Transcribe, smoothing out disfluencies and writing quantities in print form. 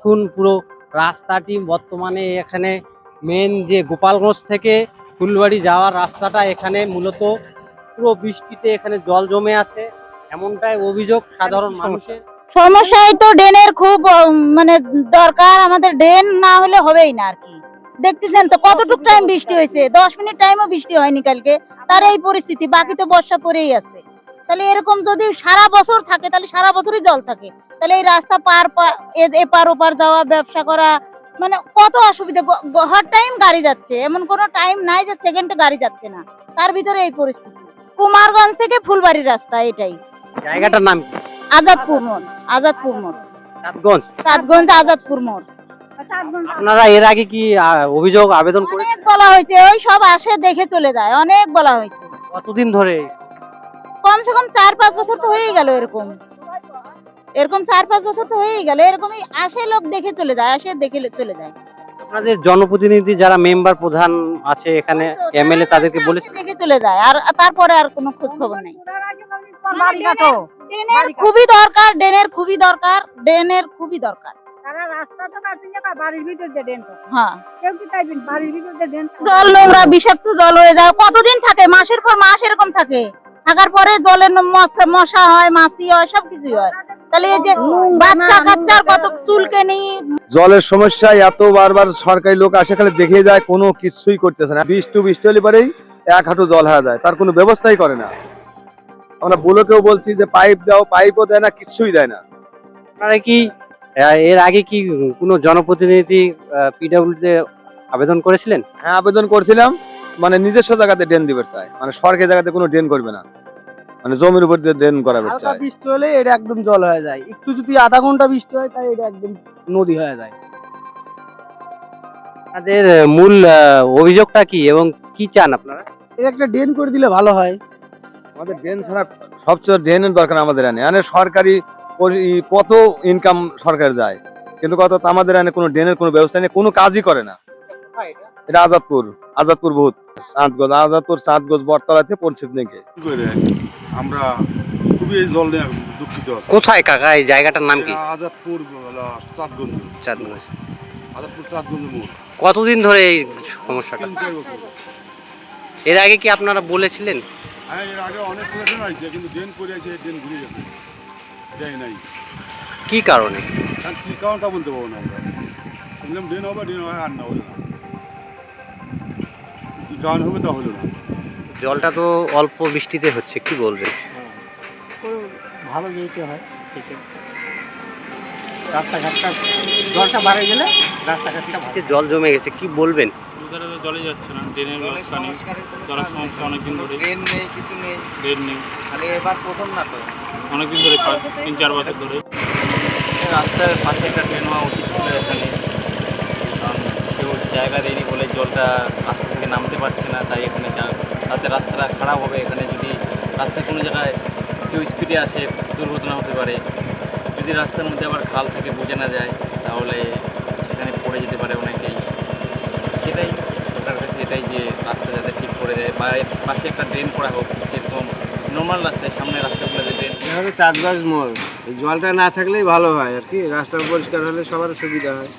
দেখুন পুরো রাস্তাটি বর্তমানে এখানে মেন যে গোপালগঞ্জ থেকে ফুলবাড়ি যাওয়ার রাস্তাটা এখানে মূলত পুরো বৃষ্টিতে এখানে জল জমে আছে, এমনটাই অভিযোগ সাধারণ মানুষের। সমস্যায় তো ড্রেনের খুব মানে দরকার, আমাদের ড্রেন না হলে হবেই না আর কি। দেখতেছেন তো কতটুক টাইম বৃষ্টি হয়েছে, 10 মিনিট টাইমও বৃষ্টি হয়নি কালকে, তার এই পরিস্থিতি। বাকি তো বর্ষা পড়েই আছে। তাহলে এরকম যদি সারা বছর থাকে তাহলে সারা বছরই জল থাকে, তাহলে এই রাস্তা এপার ওপার যাওয়া, ব্যবসা করা, মানে কত অসুবিধা। হর টাইম গাড়ি যাচ্ছে, এমন কোনো টাইম নাই যে সেকেন্ডে গাড়ি যাচ্ছে না, তার ভিতরে এই পরিস্থিতি। কুমারগঞ্জ থেকে ফুলবাড়ির রাস্তা এটাই। জায়গাটার নাম কি? আজাদপুর মোড়। আজাদপুর মোড়, সাতগঞ্জ। সাতগঞ্জ আজাদপুর মোড়। আপনারা এর আগে কি অভিযোগ আবেদন করে? অনেক বলা হয়েছে, ওই সব আসে দেখে চলে যায়, অনেক বলা হয়েছে। কতদিন ধরে? কমসে কম 4-5 বছর তো হয়েই গেল। এরকম 4-5 বছর তো হয়েই গেল। এরকমই আসে, লোক দেখে চলে যায়, আসে দেখে চলে যায়। আপনাদের জনপ্রতিনিধি যারা মেম্বার প্রধান আছে এখানে, এমএলএ, তাদেরকে বলেছে দেখে চলে যায়, আর তারপরে আর কোনো খোঁজ খবর নাই। ড্রেনের খুবই দরকার, ড্রেনের খুবই দরকার, ড্রেনের খুবই দরকার। জল নোংরা, বিষাক্ত জল হয়ে যায়, কতদিন থাকে, মাসের পর মাস এরকম থাকে। থাকার পরে জলের মশা হয়, মাছি হয়, সবকিছু হয়। তাহলে এই যে বাচ্চা কাচ্চার কত চুলকানি। জলের সমস্যা এত, বারবার সরকারি লোক আসে খালি দেখে যায়, কোনো কিছুই করতেছে না। বৃষ্টি হলে পরেই 1 হাঁটু জল হয়ে যায়, তার কোনো ব্যবস্থাই করে না। আমরা ব্লকেও বলছি যে পাইপ দাও, পাইপও দেয় না, কিছুই দেয় না। আপনারা কি এর আগে কি কোনো জনপ্রতিনিধি পিডব্লিউতে আবেদন করেছিলেন? হ্যাঁ, আবেদন করছিলাম। মানে নিজস্ব জায়গাতে ড্রেন দিবে চায়, মানে সরকারি জায়গাতে কোনো ড্রেন করবে না, মানে জমির উপর দিয়ে ড্রেন করাবে হালকা চায়। বৃষ্টি হলে এটা একদম জল হয়ে যায়, একটু যদি আধা ঘন্টা বৃষ্টি হয় তাই এটা একদম নদী হয়ে যায়। আপনাদের মূল অভিযোগটা কি এবং কি চান আপনারা? এটা একটা ড্রেন করে দিলে ভালো হয়। আমাদের ড্রেন ছাড়া সবচেয়ে ড্রেনের দরকার আমাদের এনে সরকারি কত ইনকাম সরকার যায়, কিন্তু কত আমাদের এনে কোনো ড্রেনের কোনো ব্যবস্থা নেই, কোনো কাজই করে না। এটা আজাদপুর বহুত আজাদপুর চাঁদগঞ্জ বটতলাতে পরিচিত নেই। আমরা খুবই এই জল নিয়ে দুঃখিত আছি। কোথায় কাকা এই জায়গাটার নাম কি? আজাদপুর চাঁদগঞ্জ। চাঁদগঞ্জ। আজাদপুর চাঁদগঞ্জ মোড়। কতদিন ধরে এই সমস্যাটা? 3-4 বছর। এর আগে কি আপনারা বলেছিলেন? হ্যাঁ, এর আগে অনেক প্রশ্ন আছে, কিন্তু ড্রেন করে আছে, ড্রেন ঘুরে গেছে, যাই নাই। কি কারণে? কি কারণটা বলতে পারবো না আমরা। শুনলাম ড্রেন হবে, ড্রেন হয়, আর না হলো না। কি কারণ হবে তা হলো না। জলটা তো অল্প বৃষ্টিতে হচ্ছে, কি বলবেন? ভালো যেতে হয়, ঠিক আছে। রাস্তাঘাটটা জলটা বাড়ে গেলে রাস্তাঘাটটা ভালো। জল জমে গেছে, কি বলবেন? ভিতরে তো জলই যাচ্ছে না, ড্রেনের ব্যবস্থা নেই, জলের সমস্যা অনেকদিন ধরে। ড্রেন নেই, কিছু নেই, ড্রেন নেই, খালি এবার প্রথম না তো, অনেকদিন ধরে, 3-4 বছর ধরে। রাস্তার পাশে একটা ড্রেন হওয়া উচিত ছিল এখানে, কারণ কেউ জায়গা দেয়নি বলে জলটা রাস্তা থেকে নামতে পারছে না, তাই এখানে তাতে রাস্তাটা খারাপ হবে। এখানে যদি রাস্তায় কোনো জায়গায় কেউ স্পিডে আসে, দুর্ঘটনা হতে পারে। যদি রাস্তার মধ্যে আবার খাল থেকে বোঝা না যায়, তাহলে সেখানে পড়ে যেতে পারে অনেকেই। সেটাই সরকারের কাছে এটাই যে রাস্তা যাতে ঠিক করে দেয়, বা এর পাশে একটা ড্রেন করা হোক, যেরকম নর্মাল রাস্তায় সামনে রাস্তাগুলোতে ড্রেন। এভাবে চাঁদগঞ্জ মোড়, জলটা না থাকলেই ভালো হয় আর কি, রাস্তা পরিষ্কার হলে সবার সুবিধা হয়।